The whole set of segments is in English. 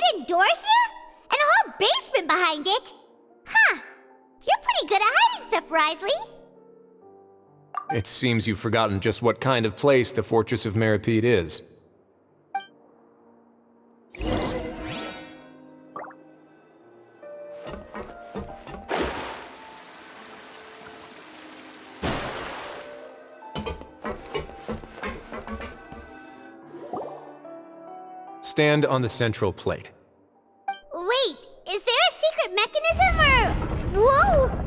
hidden door here? And a whole basement behind it? Huh. You're pretty good at hiding stuff, Wriothesley. It seems you've forgotten just what kind of place the Fortress of Meropide is. Stand on the central plate. Wait, is there a secret mechanism or... Whoa!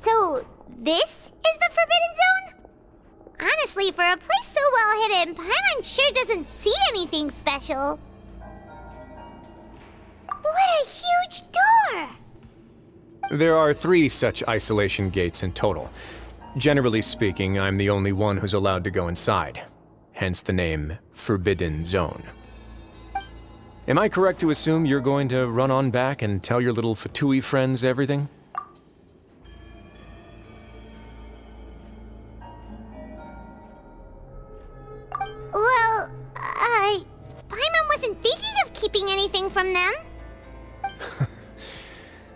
So, this is the Forbidden Zone? Honestly, for a place so well hidden, Paimon sure doesn't see anything special. What a huge door! There are 3 such isolation gates in total. Generally speaking, I'm the only one who's allowed to go inside. Hence the name Forbidden Zone. Am I correct to assume you're going to run on back and tell your little Fatui friends everything? Well, Paimon wasn't thinking of keeping anything from them.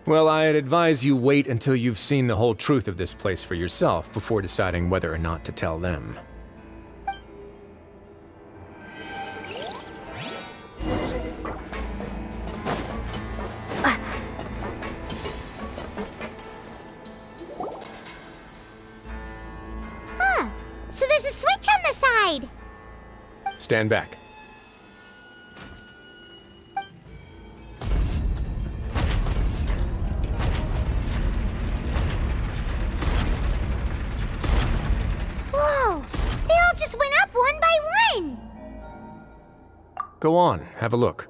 Well, I'd advise you wait until you've seen the whole truth of this place for yourself before deciding whether or not to tell them. Huh. So there's a switch on the side. Stand back. Whoa! They all just went up one by one! Go on, have a look.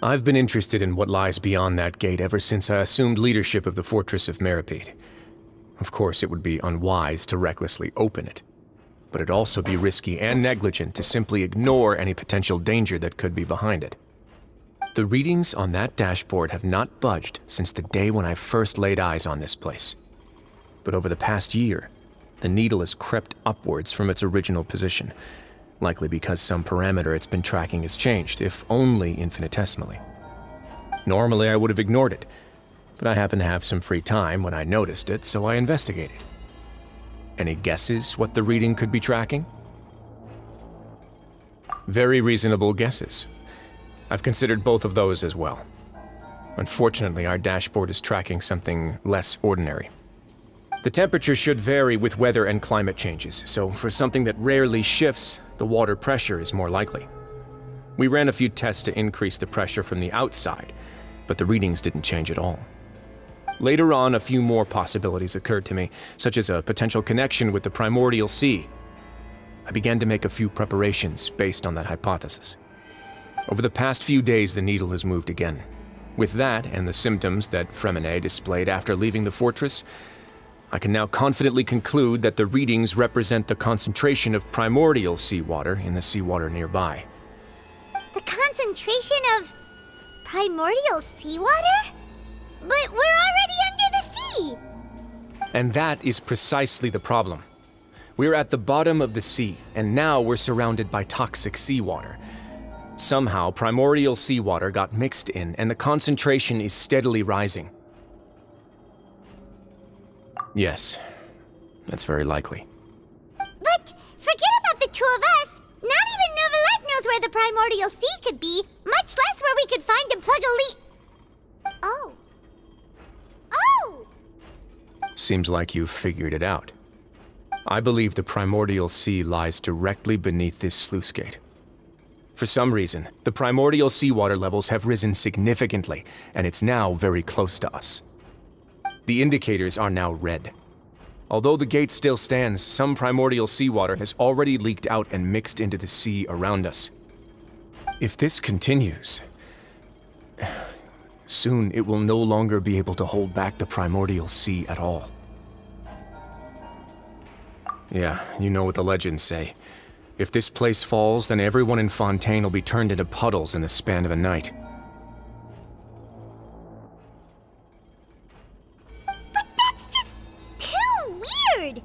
I've been interested in what lies beyond that gate ever since I assumed leadership of the Fortress of Meropide. Of course, it would be unwise to recklessly open it, but it'd also be risky and negligent to simply ignore any potential danger that could be behind it. The readings on that dashboard have not budged since the day when I first laid eyes on this place. But over the past year, the needle has crept upwards from its original position, likely because some parameter it's been tracking has changed, if only infinitesimally. Normally I would have ignored it, but I happened to have some free time when I noticed it, so I investigated. Any guesses what the reading could be tracking? Very reasonable guesses. I've considered both of those as well. Unfortunately, our dashboard is tracking something less ordinary. The temperature should vary with weather and climate changes, so for something that rarely shifts, the water pressure is more likely. We ran a few tests to increase the pressure from the outside, but the readings didn't change at all. Later on, a few more possibilities occurred to me, such as a potential connection with the primordial sea. I began to make a few preparations based on that hypothesis. Over the past few days, the needle has moved again. With that, and the symptoms that Fremine displayed after leaving the fortress, I can now confidently conclude that the readings represent the concentration of primordial seawater in the seawater nearby. The concentration of primordial seawater? But we're already under the sea! And that is precisely the problem. We're at the bottom of the sea, and now we're surrounded by toxic seawater. Somehow, primordial seawater got mixed in, and the concentration is steadily rising. Yes, that's very likely. But forget about the two of us! Not even Novelette knows where the primordial sea could be, much less where we could find and plug a leak. Oh. Oh! Seems like you've figured it out. I believe the primordial sea lies directly beneath this sluice gate. For some reason, the primordial seawater levels have risen significantly, and it's now very close to us. The indicators are now red. Although the gate still stands, some primordial seawater has already leaked out and mixed into the sea around us. If this continues, soon it will no longer be able to hold back the primordial sea at all. Yeah, you know what the legends say. If this place falls, then everyone in Fontaine will be turned into puddles in the span of a night. But that's just too weird!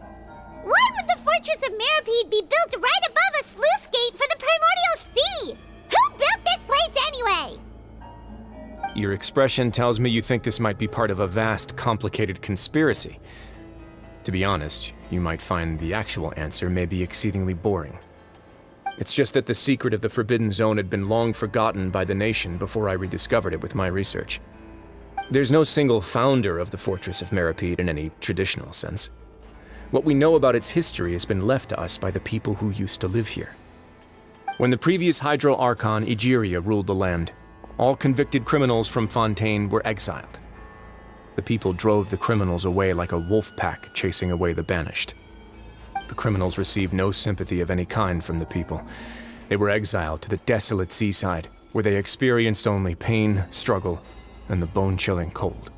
Why would the Fortress of Meropide be built right above a sluice gate for the Primordial Sea? Who built this place anyway? Your expression tells me you think this might be part of a vast, complicated conspiracy. To be honest, you might find the actual answer may be exceedingly boring. It's just that the secret of the Forbidden Zone had been long forgotten by the nation before I rediscovered it with my research. There's no single founder of the Fortress of Meropide in any traditional sense. What we know about its history has been left to us by the people who used to live here. When the previous Hydro Archon, Egeria, ruled the land, all convicted criminals from Fontaine were exiled. The people drove the criminals away like a wolf pack chasing away the banished. The criminals received no sympathy of any kind from the people. They were exiled to the desolate seaside, where they experienced only pain, struggle, and the bone-chilling cold.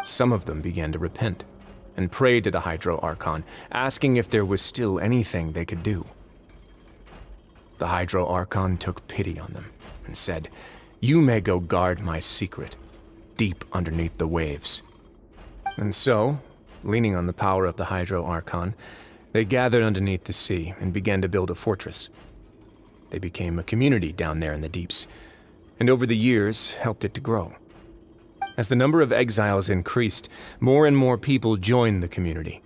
Some of them began to repent and prayed to the Hydro Archon, asking if there was still anything they could do. The Hydro Archon took pity on them and said, "You may go guard my secret, deep underneath the waves." And so, leaning on the power of the Hydro Archon, they gathered underneath the sea and began to build a fortress. They became a community down there in the deeps, and over the years helped it to grow. As the number of exiles increased, more and more people joined the community.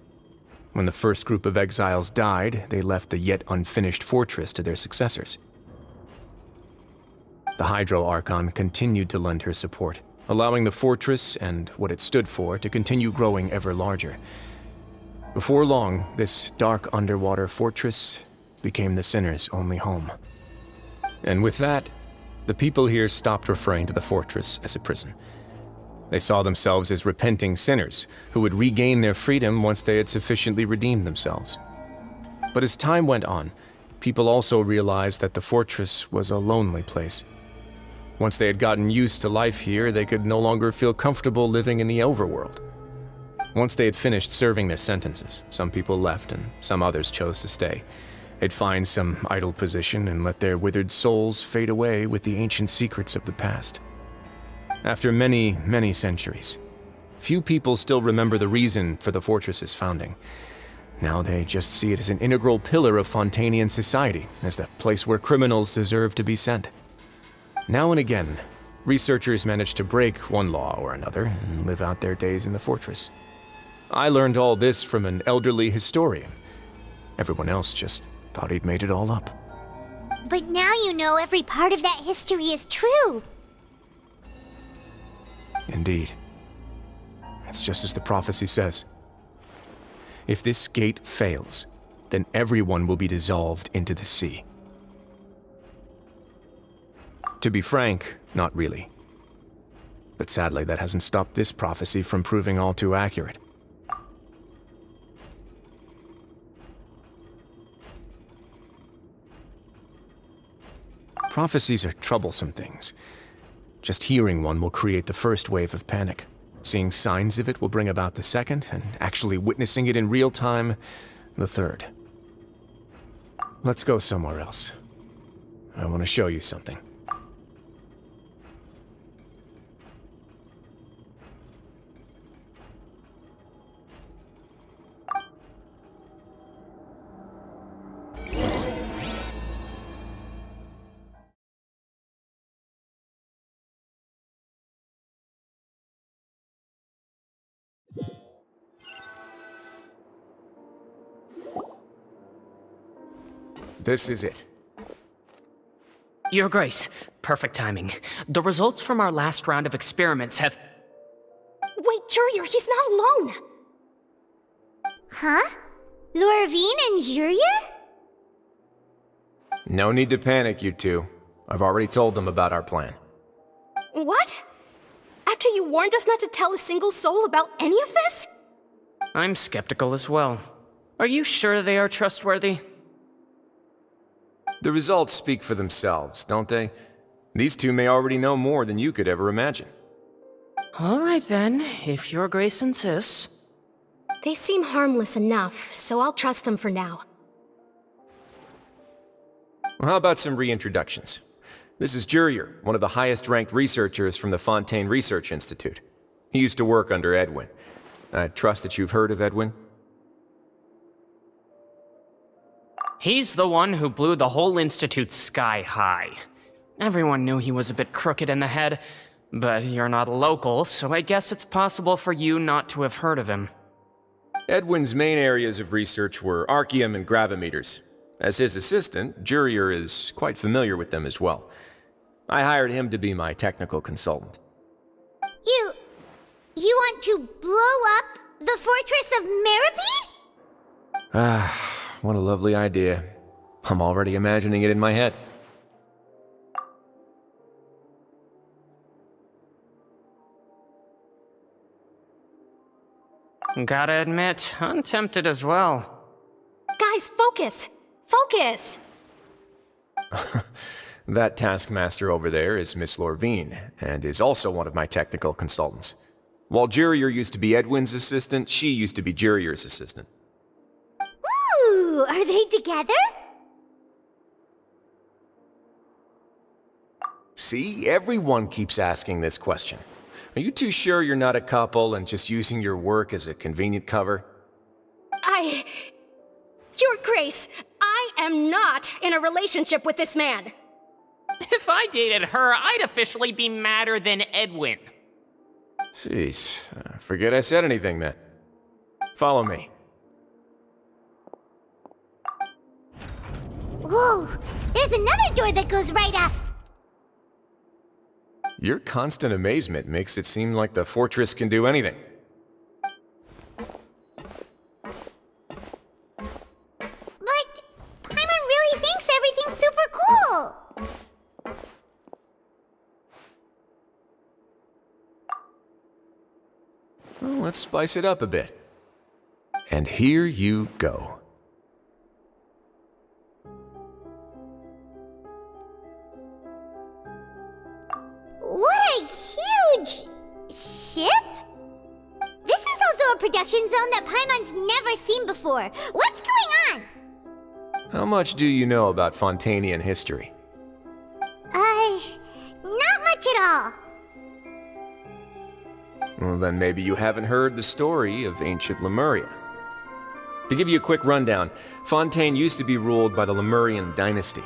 When the first group of exiles died, they left the yet unfinished fortress to their successors. The Hydro Archon continued to lend her support, allowing the fortress and what it stood for to continue growing ever larger. Before long, this dark underwater fortress became the sinner's only home. And with that, the people here stopped referring to the fortress as a prison. They saw themselves as repenting sinners who would regain their freedom once they had sufficiently redeemed themselves. But as time went on, people also realized that the fortress was a lonely place. Once they had gotten used to life here, they could no longer feel comfortable living in the overworld. Once they had finished serving their sentences, some people left and some others chose to stay. They'd find some idle position and let their withered souls fade away with the ancient secrets of the past. After many, many centuries, few people still remember the reason for the fortress's founding. Now they just see it as an integral pillar of Fontainian society, as the place where criminals deserve to be sent. Now and again, researchers manage to break one law or another and live out their days in the fortress. I learned all this from an elderly historian. Everyone else just thought he'd made it all up. But now you know every part of that history is true. Indeed. It's just as the prophecy says. If this gate fails, then everyone will be dissolved into the sea. To be frank, not really. But sadly, that hasn't stopped this prophecy from proving all too accurate. Prophecies are troublesome things. Just hearing one will create the first wave of panic. Seeing signs of it will bring about the second, and actually witnessing it in real time, the third. Let's go somewhere else. I want to show you something. This is it. Your Grace, perfect timing. The results from our last round of experiments have... Wait, Jurier, he's not alone! Huh? Lorvine and Jurier? No need to panic, you two. I've already told them about our plan. What? After you warned us not to tell a single soul about any of this? I'm skeptical as well. Are you sure they are trustworthy? The results speak for themselves, don't they? These two may already know more than you could ever imagine. All right then, if your grace insists. They seem harmless enough, so I'll trust them for now. Well, how about some reintroductions? This is Jurier, one of the highest-ranked researchers from the Fontaine Research Institute. He used to work under Edwin. I trust that you've heard of Edwin? He's the one who blew the whole institute sky high. Everyone knew he was a bit crooked in the head, but you're not a local, so I guess it's possible for you not to have heard of him. Edwin's main areas of research were archaeum and gravimeters. As his assistant, Jurier is quite familiar with them as well. I hired him to be my technical consultant. You want to blow up the fortress of Meropide? Ah, what a lovely idea. I'm already imagining it in my head. Gotta admit, I'm tempted as well. Guys, focus! Focus! That taskmaster over there is Miss Lorvine, and is also one of my technical consultants. While Jurier used to be Edwin's assistant, she used to be Jurier's assistant. Ooh, are they together? See, everyone keeps asking this question. Are you too sure you're not a couple and just using your work as a convenient cover? Your Grace, I am not in a relationship with this man. If I dated her, I'd officially be madder than Edwin. Jeez, forget I said anything then. Follow me. Whoa, there's another door that goes right up. Your constant amazement makes it seem like the fortress can do anything. But Paimon really thinks everything's super cool. Well, let's spice it up a bit. And here you go. What a huge ship! This is also a production zone that Paimon's never seen before. What's going on? How much do you know about Fontainian history? Not much at all. Well, then maybe you haven't heard the story of ancient Lemuria. To give you a quick rundown, Fontaine used to be ruled by the Lemurian dynasty.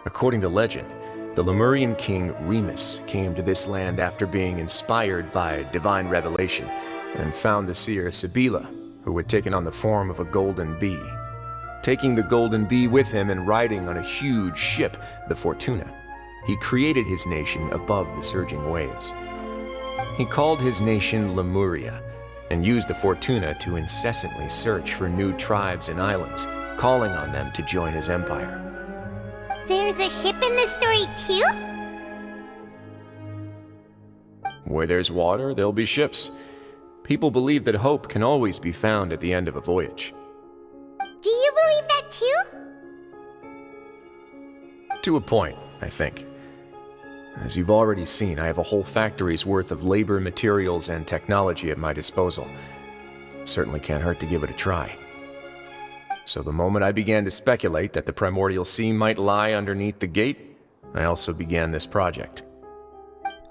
According to legend, the Lemurian king Remus came to this land after being inspired by divine revelation and found the seer Sibila, who had taken on the form of a golden bee. Taking the golden bee with him and riding on a huge ship, the Fortuna, he created his nation above the surging waves. He called his nation Lemuria and used the Fortuna to incessantly search for new tribes and islands, calling on them to join his empire. There's a ship in this story too? Where there's water, there'll be ships. People believe that hope can always be found at the end of a voyage. Do you believe that too? To a point, I think. As you've already seen, I have a whole factory's worth of labor, materials, and technology at my disposal. Certainly can't hurt to give it a try. So the moment I began to speculate that the primordial sea might lie underneath the gate, I also began this project.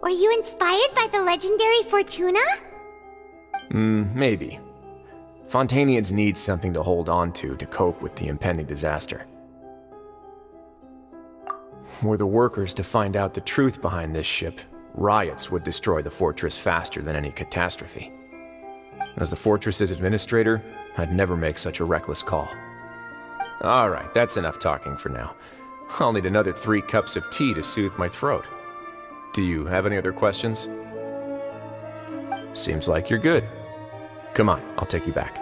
Were you inspired by the legendary Fortuna? Maybe. Fontainians need something to hold on to cope with the impending disaster. Were the workers to find out the truth behind this ship, riots would destroy the fortress faster than any catastrophe. As the fortress's administrator, I'd never make such a reckless call. All right, that's enough talking for now. I'll need another 3 cups of tea to soothe my throat. Do you have any other questions? Seems like you're good. Come on, I'll take you back.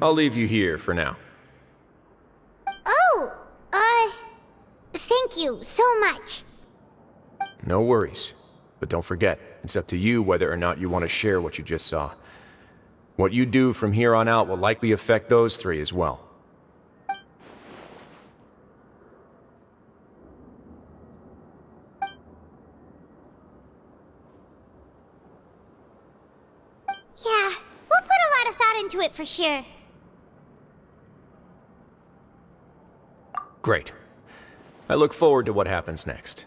I'll leave you here for now. Oh, thank you so much. No worries. But don't forget, it's up to you whether or not you want to share what you just saw. What you do from here on out will likely affect those three as well. Yeah, we'll put a lot of thought into it for sure. Great. I look forward to what happens next.